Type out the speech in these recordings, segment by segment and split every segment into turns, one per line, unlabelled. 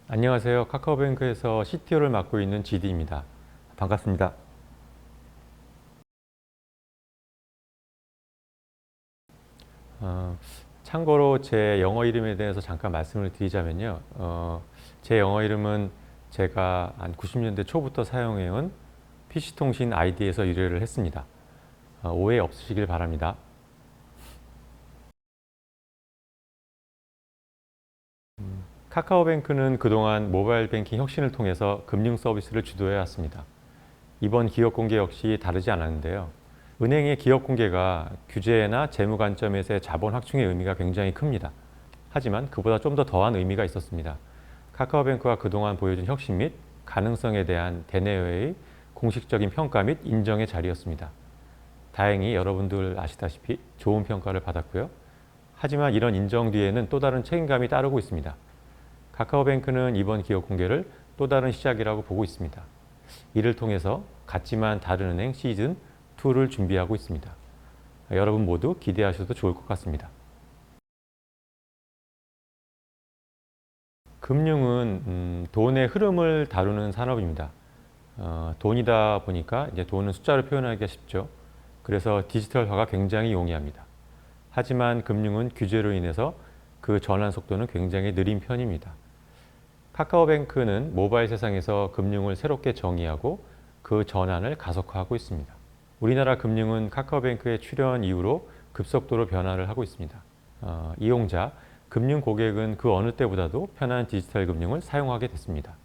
안녕하세요. 카카오뱅크에서 CTO를 맡고 있는 GD입니다. 반갑습니다. 어, 참고로 제 영어 이름에 대해서 잠깐 말씀을 드리자면요. 제 영어 이름은 제가 한 90년대 초부터 사용해온 PC통신 아이디에서 유래를 했습니다. 오해 없으시길 바랍니다. 카카오뱅크는 그동안 모바일 뱅킹 혁신을 통해서 금융 서비스를 주도해 왔습니다. 이번 기업 공개 역시 다르지 않았는데요. 은행의 기업 공개가 규제나 재무 관점에서의 자본 확충의 의미가 굉장히 큽니다. 하지만 그보다 좀 더 더한 의미가 있었습니다. 카카오뱅크가 그동안 보여준 혁신 및 가능성에 대한 대내외의 공식적인 평가 및 인정의 자리였습니다. 다행히 여러분들 아시다시피 좋은 평가를 받았고요. 하지만 이런 인정 뒤에는 또 다른 책임감이 따르고 있습니다. 카카오뱅크는 이번 기업 공개를 또 다른 시작이라고 보고 있습니다. 이를 통해서 같지만 다른 은행 시즌2를 준비하고 있습니다. 여러분 모두 기대하셔도 좋을 것 같습니다. 금융은 돈의 흐름을 다루는 산업입니다. 돈이다 보니까 이제 돈은 숫자로 표현하기가 쉽죠. 그래서 디지털화가 굉장히 용이합니다. 하지만 금융은 규제로 인해서 그 전환 속도는 굉장히 느린 편입니다. 카카오뱅크는 모바일 세상에서 금융을 새롭게 정의하고 그 전환을 가속화하고 있습니다. 우리나라 금융은 카카오뱅크의 출현 이후로 급속도로 변화를 하고 있습니다. 이용자, 금융 고객은 그 어느 때보다도 편한 디지털 금융을 사용하게 됐습니다.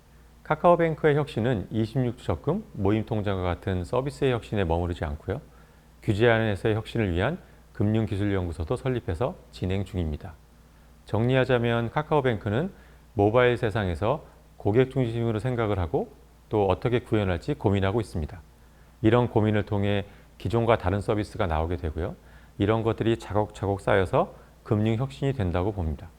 카카오뱅크의 혁신은 26주 적금, 모임 통장과 같은 서비스의 혁신에 머무르지 않고요. 규제 안에서의 혁신을 위한 금융기술연구소도 설립해서 진행 중입니다. 정리하자면 카카오뱅크는 모바일 세상에서 고객 중심으로 생각을 하고 또 어떻게 구현할지 고민하고 있습니다. 이런 고민을 통해 기존과 다른 서비스가 나오게 되고요. 이런 것들이 차곡차곡 쌓여서 금융 혁신이 된다고 봅니다.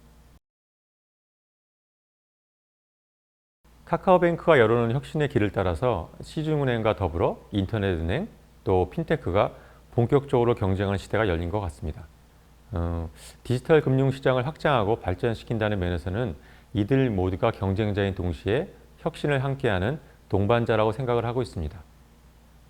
카카오뱅크가 열어놓은 혁신의 길을 따라서 시중은행과 더불어 인터넷은행 또 핀테크가 본격적으로 경쟁하는 시대가 열린 것 같습니다. 디지털 금융시장을 확장하고 발전시킨다는 면에서는 이들 모두가 경쟁자인 동시에 혁신을 함께하는 동반자라고 생각을 하고 있습니다.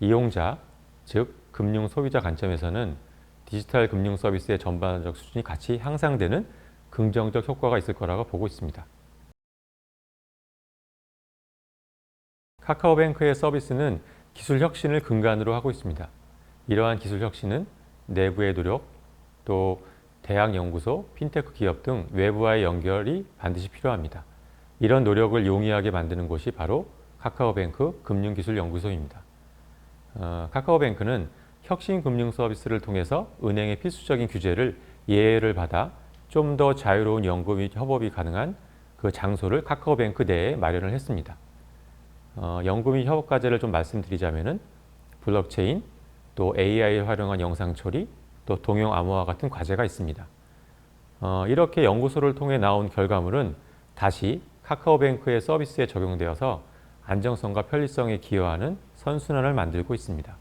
이용자, 즉 금융 소비자 관점에서는 디지털 금융 서비스의 전반적 수준이 같이 향상되는 긍정적 효과가 있을 거라고 보고 있습니다. 카카오뱅크의 서비스는 기술 혁신을 근간으로 하고 있습니다. 이러한 기술 혁신은 내부의 노력, 또 대학 연구소, 핀테크 기업 등 외부와의 연결이 반드시 필요합니다. 이런 노력을 용이하게 만드는 곳이 바로 카카오뱅크 금융기술연구소입니다. 카카오뱅크는 혁신 금융 서비스를 통해서 은행의 필수적인 규제를 예외를 받아 좀 더 자유로운 연구 및 협업이 가능한 그 장소를 카카오뱅크 내에 마련을 했습니다. 연구 및 협업 과제를 좀 말씀드리자면은 블록체인, 또 AI를 활용한 영상 처리, 또 동형 암호화 같은 과제가 있습니다. 이렇게 연구소를 통해 나온 결과물은 다시 카카오뱅크의 서비스에 적용되어서 안정성과 편리성에 기여하는 선순환을 만들고 있습니다.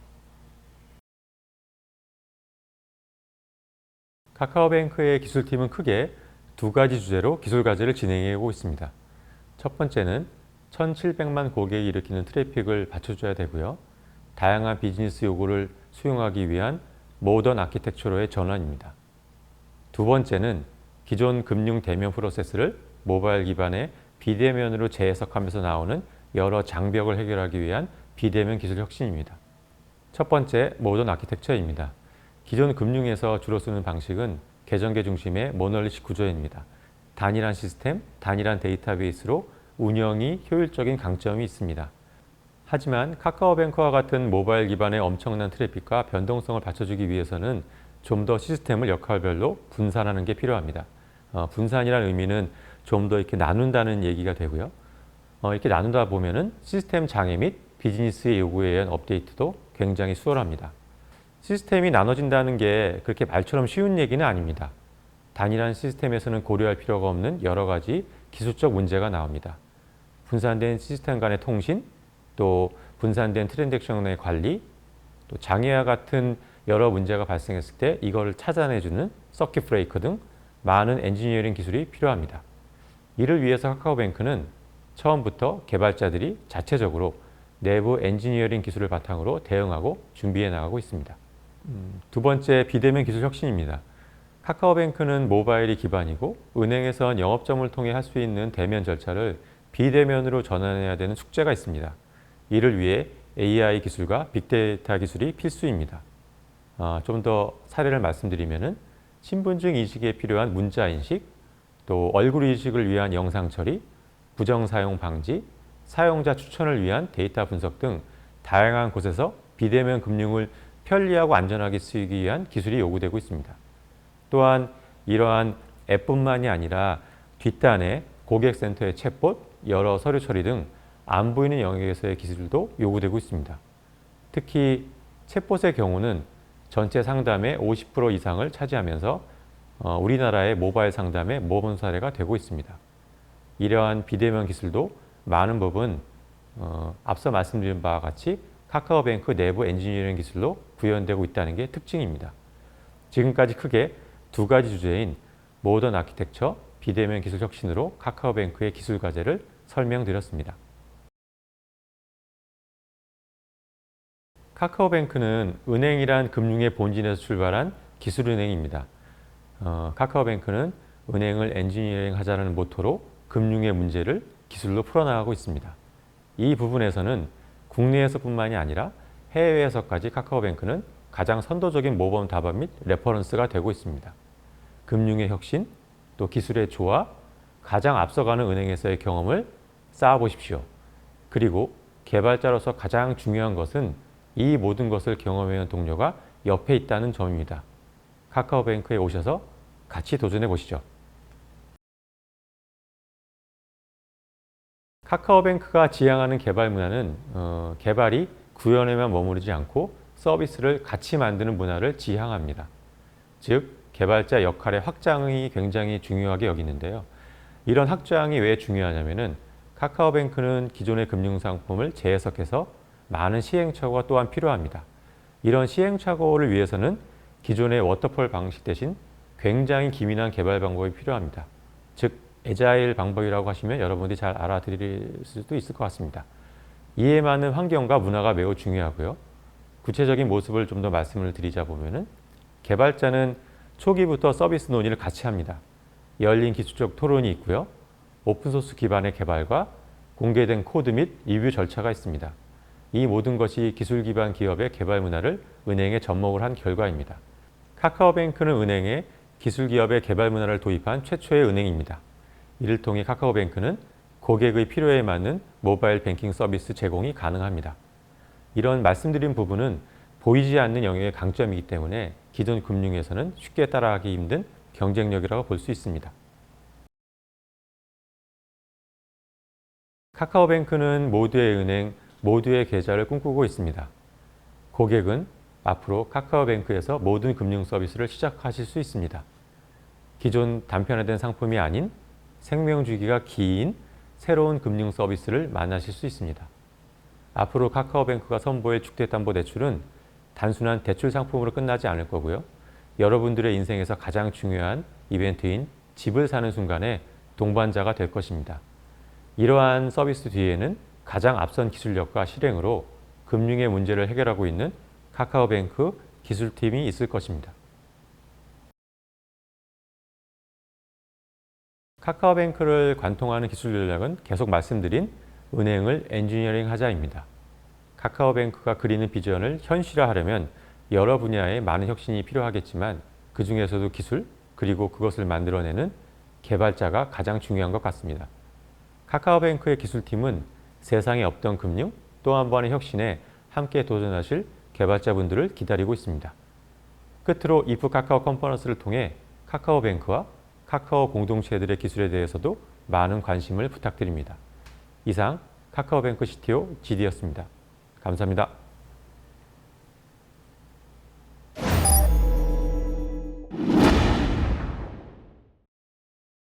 카카오뱅크의 기술팀은 크게 두 가지 주제로 기술 과제를 진행하고 있습니다. 첫 번째는 1,700만 고객이 일으키는 트래픽을 받쳐줘야 되고요. 다양한 비즈니스 요구를 수용하기 위한 모던 아키텍처로의 전환입니다. 두 번째는 기존 금융 대면 프로세스를 모바일 기반의 비대면으로 재해석하면서 나오는 여러 장벽을 해결하기 위한 비대면 기술 혁신입니다. 첫 번째, 모던 아키텍처입니다. 기존 금융에서 주로 쓰는 방식은 계정계 중심의 모널리식 구조입니다. 단일한 시스템, 단일한 데이터베이스로 운영이 효율적인 강점이 있습니다. 하지만 카카오뱅크와 같은 모바일 기반의 엄청난 트래픽과 변동성을 받쳐주기 위해서는 좀 더 시스템을 역할별로 분산하는 게 필요합니다. 분산이라는 의미는 좀 더 이렇게 나눈다는 얘기가 되고요. 이렇게 나누다 보면은 시스템 장애 및 비즈니스의 요구에 의한 업데이트도 굉장히 수월합니다. 시스템이 나눠진다는 게 그렇게 말처럼 쉬운 얘기는 아닙니다. 단일한 시스템에서는 고려할 필요가 없는 여러 가지 기술적 문제가 나옵니다. 분산된 시스템 간의 통신, 또 분산된 트랜잭션의 관리, 또 장애와 같은 여러 문제가 발생했을 때 이거를 찾아내주는 서킷 브레이커 등 많은 엔지니어링 기술이 필요합니다. 이를 위해서 카카오뱅크는 처음부터 개발자들이 자체적으로 내부 엔지니어링 기술을 바탕으로 대응하고 준비해 나가고 있습니다. 두 번째, 비대면 기술 혁신입니다. 카카오뱅크는 모바일이 기반이고 은행에선 영업점을 통해 할 수 있는 대면 절차를 비대면으로 전환해야 되는 숙제가 있습니다. 이를 위해 AI 기술과 빅데이터 기술이 필수입니다. 좀 더 사례를 말씀드리면은 신분증 인식에 필요한 문자 인식, 또 얼굴 인식을 위한 영상 처리, 부정 사용 방지, 사용자 추천을 위한 데이터 분석 등 다양한 곳에서 비대면 금융을 편리하고 안전하게 쓰기 위한 기술이 요구되고 있습니다. 또한 이러한 앱뿐만이 아니라 뒷단에 고객센터의 챗봇, 여러 서류 처리 등 안 보이는 영역에서의 기술도 요구되고 있습니다. 특히 챗봇의 경우는 전체 상담의 50% 이상을 차지하면서 우리나라의 모바일 상담의 모범 사례가 되고 있습니다. 이러한 비대면 기술도 많은 부분 앞서 말씀드린 바와 같이 카카오뱅크 내부 엔지니어링 기술로 구현되고 있다는 게 특징입니다. 지금까지 크게 두 가지 주제인 모던 아키텍처, 비대면 기술 혁신으로 카카오뱅크의 기술 과제를 설명드렸습니다. 카카오뱅크는 은행이란 금융의 본질에서 출발한 기술은행입니다. 카카오뱅크는 은행을 엔지니어링 하자는 모토로 금융의 문제를 기술로 풀어나가고 있습니다. 이 부분에서는 국내에서뿐만이 아니라 해외에서까지 카카오뱅크는 가장 선도적인 모범 답안 및 레퍼런스가 되고 있습니다. 금융의 혁신, 또 기술의 조화, 가장 앞서가는 은행에서의 경험을 쌓아보십시오. 그리고 개발자로서 가장 중요한 것은 이 모든 것을 경험해온 동료가 옆에 있다는 점입니다. 카카오뱅크에 오셔서 같이 도전해 보시죠. 카카오뱅크가 지향하는 개발 문화는 개발이 구현에만 머무르지 않고 서비스를 같이 만드는 문화를 지향합니다. 즉, 개발자 역할의 확장이 굉장히 중요하게 여기는데요. 이런 확장이 왜 중요하냐면은 카카오뱅크는 기존의 금융상품을 재해석해서 많은 시행착오가 또한 필요합니다. 이런 시행착오를 위해서는 기존의 워터폴 방식 대신 굉장히 기민한 개발 방법이 필요합니다. 즉, 애자일 방법이라고 하시면 여러분들이 잘 알아들일 수도 있을 것 같습니다. 이에 맞는 환경과 문화가 매우 중요하고요. 구체적인 모습을 좀 더 말씀을 드리자 보면은 개발자는 초기부터 서비스 논의를 같이 합니다. 열린 기술적 토론이 있고요. 오픈소스 기반의 개발과 공개된 코드 및 리뷰 절차가 있습니다. 이 모든 것이 기술 기반 기업의 개발 문화를 은행에 접목을 한 결과입니다. 카카오뱅크는 은행에 기술 기업의 개발 문화를 도입한 최초의 은행입니다. 이를 통해 카카오뱅크는 고객의 필요에 맞는 모바일 뱅킹 서비스 제공이 가능합니다. 이런 말씀드린 부분은 보이지 않는 영역의 강점이기 때문에 기존 금융에서는 쉽게 따라하기 힘든 경쟁력이라고 볼 수 있습니다. 카카오뱅크는 모두의 은행, 모두의 계좌를 꿈꾸고 있습니다. 고객은 앞으로 카카오뱅크에서 모든 금융 서비스를 시작하실 수 있습니다. 기존 단편화된 상품이 아닌 생명주기가 긴 새로운 금융 서비스를 만나실 수 있습니다. 앞으로 카카오뱅크가 선보일 주택담보대출은 단순한 대출 상품으로 끝나지 않을 거고요. 여러분들의 인생에서 가장 중요한 이벤트인 집을 사는 순간에 동반자가 될 것입니다. 이러한 서비스 뒤에는 가장 앞선 기술력과 실행으로 금융의 문제를 해결하고 있는 카카오뱅크 기술팀이 있을 것입니다. 카카오뱅크를 관통하는 기술 전략은 계속 말씀드린 은행을 엔지니어링 하자입니다. 카카오뱅크가 그리는 비전을 현실화하려면 여러 분야에 많은 혁신이 필요하겠지만 그 중에서도 기술 그리고 그것을 만들어내는 개발자가 가장 중요한 것 같습니다. 카카오뱅크의 기술팀은 세상에 없던 금융 또 한 번의 혁신에 함께 도전하실 개발자분들을 기다리고 있습니다. 끝으로 if 카카오 컨퍼런스를 통해 카카오뱅크와 카카오 공동체들의 기술에 대해서도 많은 관심을 부탁드립니다. 이상 카카오뱅크 CTO GD였습니다. 감사합니다.